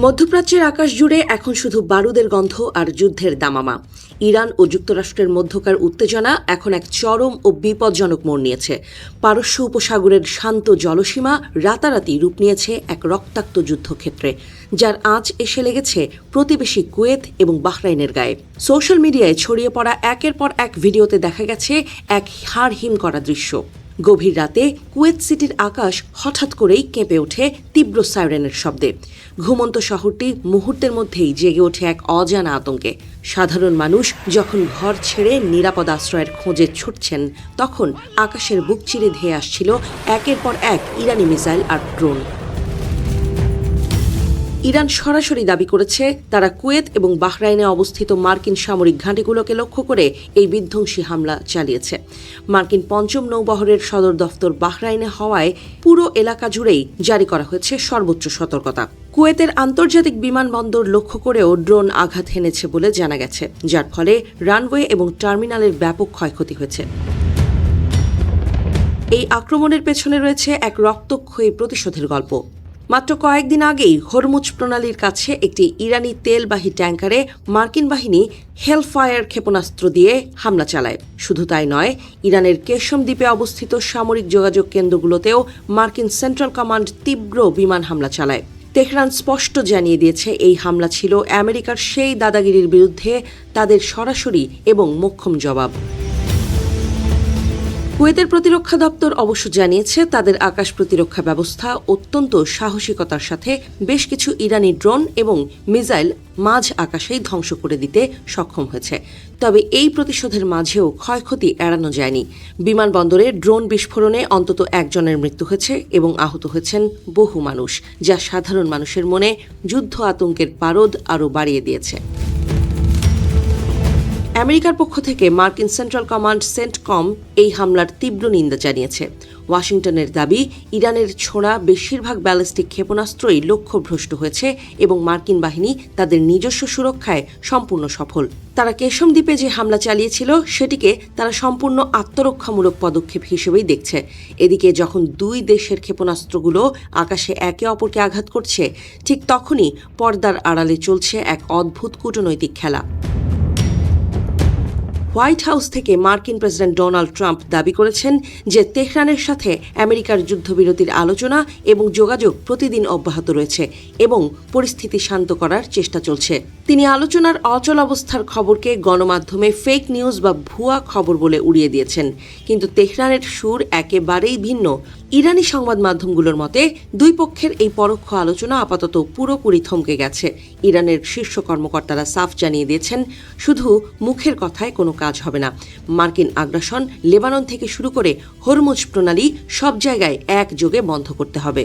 মধ্যপ্রাচ্যের আকাশ জুড়ে এখন শুধু বারুদের গন্ধ আর যুদ্ধের দামামা। ইরান ও যুক্তরাষ্ট্রের মধ্যকার উত্তেজনা এখন এক চরম ও বিপজ্জনক মোড় নিয়েছে। পারস্য উপসাগরের শান্ত জলসীমা রাতারাতি রূপ নিয়েছে এক রক্তাক্ত যুদ্ধক্ষেত্রে, যার আঁচ এসে লেগেছে প্রতিবেশী কুয়েত এবং বাহরাইনের গায়ে। সোশ্যাল মিডিয়ায় ছড়িয়ে পড়া একের পর এক ভিডিওতে দেখা গেছে এক হাড় হিম করা দৃশ্য। গভীর রাতে কুয়েত সিটির আকাশ হঠাৎ করেই কেঁপে ওঠে তীব্র সাইরেনের শব্দে। ঘুমন্ত শহরটি মুহূর্তের মধ্যেই জেগে ওঠে এক অজানা আতঙ্কে। সাধারণ মানুষ যখন ঘর ছেড়ে নিরাপদ আশ্রয়ের খোঁজে ছুটছেন, তখন আকাশের বুক চিরে ধেয়ে আসছিল একের পর এক ইরানি মিসাইল আর ড্রোন। ইরান সরাসরি দাবি করেছে তারা কুয়েত এবং বাহরাইনে অবস্থিত মার্কিন সামরিক ঘাঁটিগুলোকে লক্ষ্য করে এই বিধ্বংসী হামলা চালিয়েছে। মার্কিন পঞ্চম নৌবহরের সদর দফতর বাহরাইনে হওয়ায় পুরো এলাকা জুড়েই জারি করা হয়েছে সর্বোচ্চ সতর্কতা। কুয়েতের আন্তর্জাতিক বিমানবন্দর লক্ষ্য করেও ড্রোন আঘাত হেনেছে বলে জানা গেছে, যার ফলে রানওয়ে এবং টার্মিনালের ব্যাপক ক্ষয়ক্ষতি হয়েছে। এই আক্রমণের পেছনে রয়েছে এক রক্তক্ষয়ী প্রতিশোধের গল্প। মাত্র কয়েকদিন আগেই হরমুজ প্রণালীর কাছে একটি ইরানি তেলবাহী ট্যাঙ্কারে মার্কিন বাহিনী হেলফায়ার ক্ষেপণাস্ত্র দিয়ে হামলা চালায়। শুধু তাই নয়, ইরানের কেশম দ্বীপে অবস্থিত সামরিক যোগাযোগ কেন্দ্রগুলোতেও মার্কিন সেন্ট্রাল কমান্ড তীব্র বিমান হামলা চালায়। তেহরান স্পষ্ট জানিয়ে দিয়েছে এই হামলা ছিল আমেরিকার সেই দাদাগিরির বিরুদ্ধে তাদের সরাসরি এবং মোক্ষম জবাব। কুয়েতের প্রতিরক্ষা দপ্তর অবশ্য জানিয়েছে তাদের আকাশ প্রতিরক্ষা ব্যবস্থা অত্যন্ত সাহসিকতার সাথে বেশ কিছু ইরানি ড্রোন এবং মিসাইল মাঝ আকাশেই ধ্বংস করে দিতে সক্ষম হয়েছে। তবে এই প্রতিশোধের মাঝেও ক্ষয়ক্ষতি এড়ানো যায়নি। বিমানবন্দরে ড্রোন বিস্ফোরণে অন্তত একজনের মৃত্যু হয়েছে এবং আহত হয়েছেন বহু মানুষ, যা সাধারণ মানুষের মনে যুদ্ধ আতঙ্কের পারদ আরও বাড়িয়ে দিয়েছে। আমেরিকার পক্ষ থেকে মার্কিন সেন্ট্রাল কমান্ড সেন্টকম এই হামলার তীব্র নিন্দা জানিয়েছে। ওয়াশিংটনের দাবি, ইরানের ছোড়া বেশিরভাগ ব্যালিস্টিক ক্ষেপণাস্ত্রই লক্ষ্যভ্রষ্ট হয়েছে এবং মার্কিন বাহিনী তাদের নিজস্ব সুরক্ষায় সম্পূর্ণ সফল। তারা কেশম দ্বীপে যে হামলা চালিয়েছিল সেটিকে তারা সম্পূর্ণ আত্মরক্ষামূলক পদক্ষেপ হিসেবেই দেখছে। এদিকে যখন দুই দেশের ক্ষেপণাস্ত্রগুলো আকাশে একে অপরকে আঘাত করছে, ঠিক তখনই পর্দার আড়ালে চলছে এক অদ্ভুত কূটনৈতিক খেলা। হোয়াইট হাউস থেকে মার্কিন প্রেসিডেন্ট ডোনাল্ড ট্রাম্প দাবি করেছেন যে তেহরানের সাথে আমেরিকার যুদ্ধবিরতির আলোচনা এবং যোগাযোগ প্রতিদিন অব্যাহত রয়েছে এবং পরিস্থিতি শান্ত করার চেষ্টা চলছে। তিনি আলোচনার অচল অবস্থার খবরকে গণমাধ্যমে ফেক নিউজ বা ভুয়া খবর বলে উড়িয়ে দিয়েছেন। কিন্তু তেহরানের সুর একেবারেই ভিন্ন। ইরানি সংবাদ মাধ্যমগুলোর মতে দুই পক্ষের এই পরোক্ষ আলোচনা আপাতত পুরোপুরি থমকে গেছে। ইরানের শীর্ষ কর্মকর্তারা সাফ জানিয়ে দিয়েছেন, শুধু মুখের কথায় কোনো কাজ হবে না। মার্কিন আগ্রাসন লেবানন থেকে শুরু করে হরমুজ প্রণালী সব জায়গায় একযোগে বন্ধ করতে হবে।